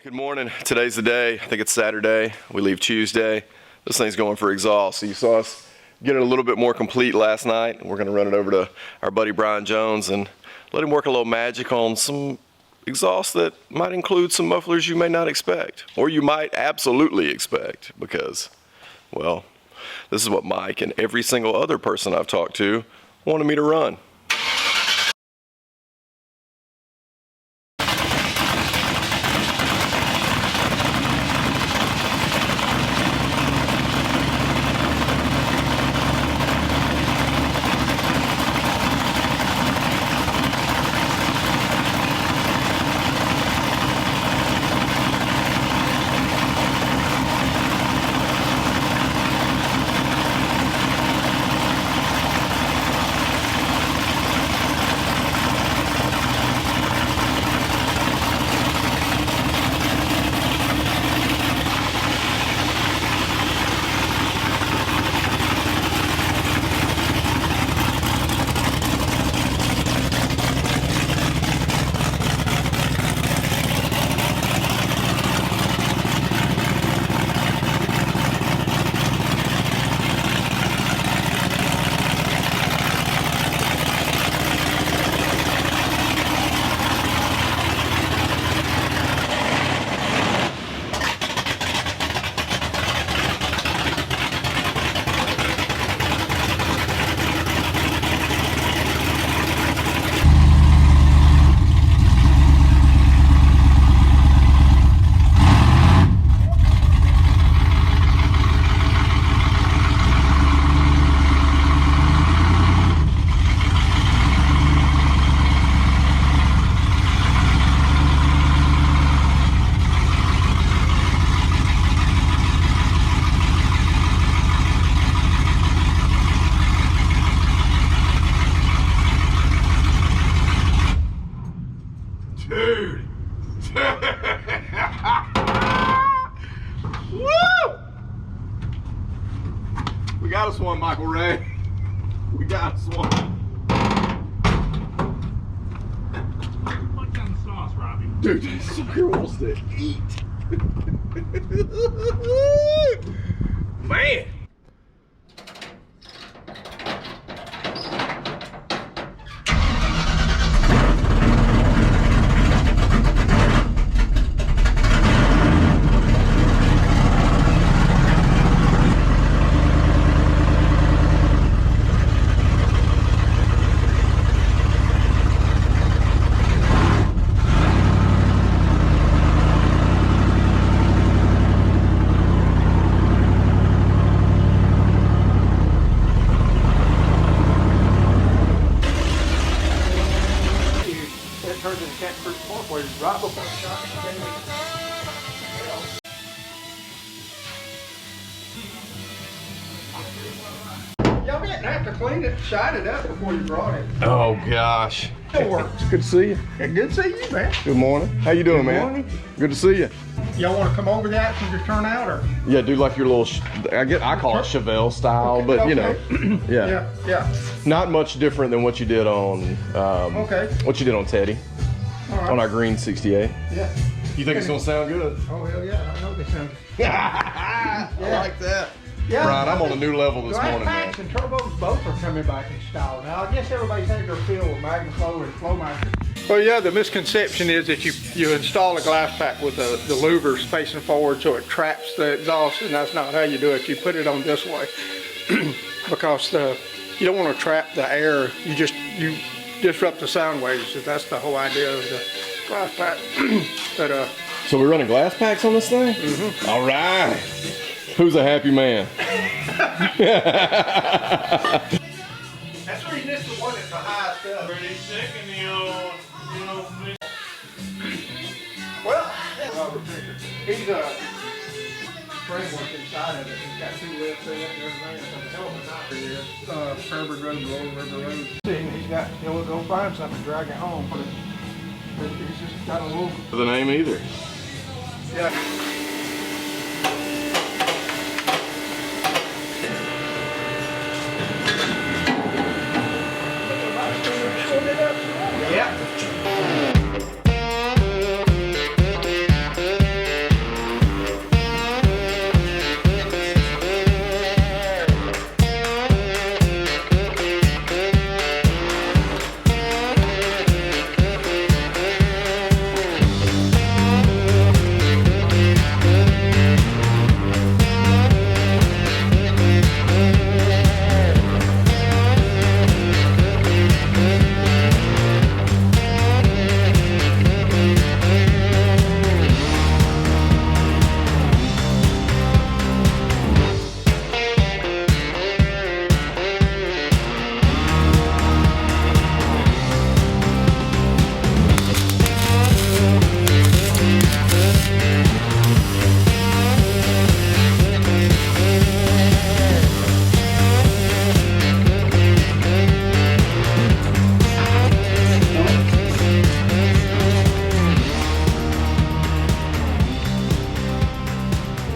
Good morning. Today's the day. I think it's Saturday. We leave Tuesday. This thing's going for exhaust. So you saw us get it a little bit more complete last night. We're going to run it over to our buddy Bryan Jones and let him work a little magic on some exhaust that might include some mufflers you may not expect, or you might absolutely expect, because, well, this is what Mike and every single other person I've talked to wanted me to run. Dude! Woo! We got us one, Michael Ray. We got us one. What kind of sauce, Robbie? Dude, this sucker wants to eat. Man! Right before the shot. Y'all didn't have to clean it, shine it up before you brought it. Oh gosh. It works. Good to see you. Good to see you, man. Good morning. How you doing, man? Morning. Good to see you. Y'all want to come over the action to turn out, or? Yeah, do like your little, I call it Chevelle style, Okay, but you know, Yeah, yeah. not much different than what you did on, what you did on Teddy, All right. on our green 68. Yeah. You think it's gonna sound good? Oh, hell yeah, I know they sound. I like that. Yeah. Brian, I'm on a new level this Glass morning, man. packs and turbos both are coming back in style now. I guess everybody's had their fill with MagnaFlow and FlowMaster. Well, yeah, the misconception is that you install a glass pack with the louvers facing forward so it traps the exhaust, and that's not how you do it. You put it on this way because you don't want to trap the air. You disrupt the sound waves. That's the whole idea of the glass pack. But So we're running glass packs on this thing? Mm-hmm. All right. Who's a happy man? that's where you miss the one that's the highest up. Pretty sick in the old Well, he's a framework inside of it. He's got 2 lifts in it and everything. It's a hell of a night for you. Fairburn Road, Lower River Road. See, he'll go find something and drag it home. But he's just got a little. The name either. Yeah. Yeah.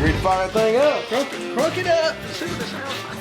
Ready to fire that thing up? Crunk it up. Let's see what this sounds like.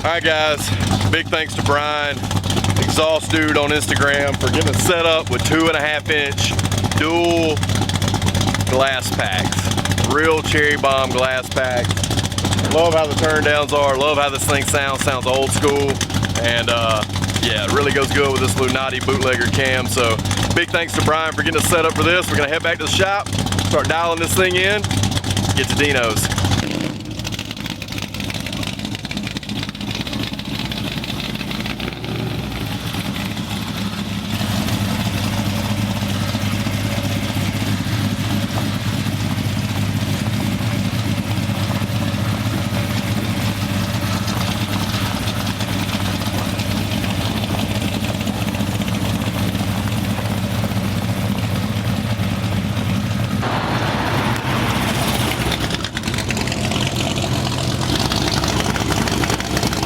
All right, guys, big thanks to Bryan, Exhaust Dude on Instagram, for getting us set up with 2.5-inch dual glass packs. Real cherry bomb glass packs. Love how the turn downs are, love how this thing sounds old school. And yeah, it really goes good with this Lunati bootlegger cam. So big thanks to Bryan for getting us set up for this. We're gonna head back to the shop, start dialing this thing in, get to Dino's.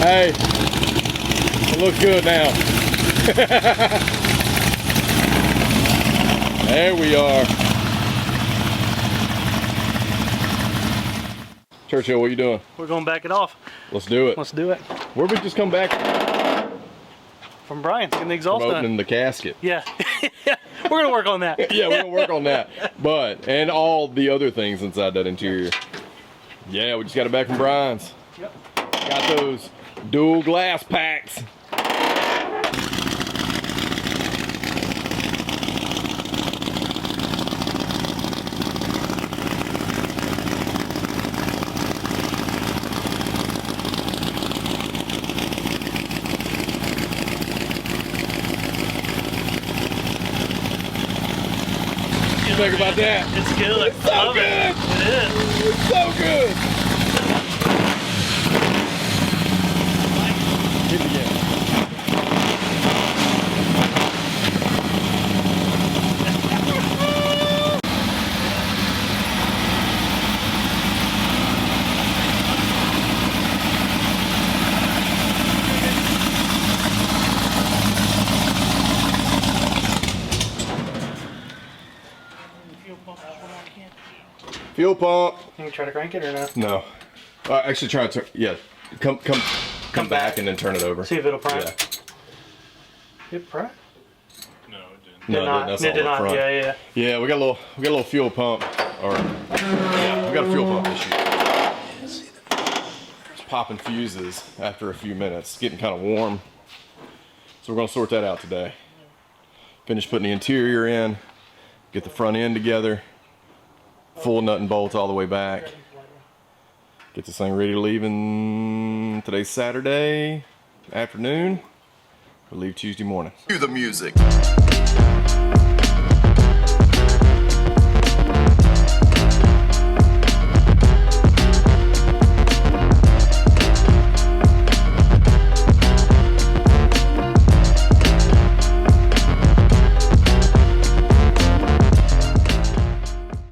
Hey, it looks good now. There we are. Churchill, what are you doing? We're gonna back it off. Let's do it. Let's do it. Where'd we just come back From Bryan, getting the exhaust from done. opening the casket? Yeah. We're gonna work on that. Yeah, we're gonna work on that. But, and all the other things inside that interior. Yeah, we just got it back from Bryan's. Yep. Got those dual glass packs. What do you think about that? It's good. It's so Love good. It. It is. It's so good. Hit it again. Fuel pump. You can try to crank it or no? No. Actually, try to turn. Yeah. Come back and then turn it over. See if it'll prime. Yeah. It prime? No, it didn't. No, Did not. that's It all did up not. front. Yeah. Yeah, we got a little fuel pump, or yeah, we got a fuel pump issue. It's popping fuses after a few minutes. It's getting kind of warm, so we're gonna sort that out today. Finish putting the interior in, get the front end together, full nut and bolts all the way back. Get this thing ready to leave in today's Saturday afternoon. We'll leave Tuesday morning. Cue the music.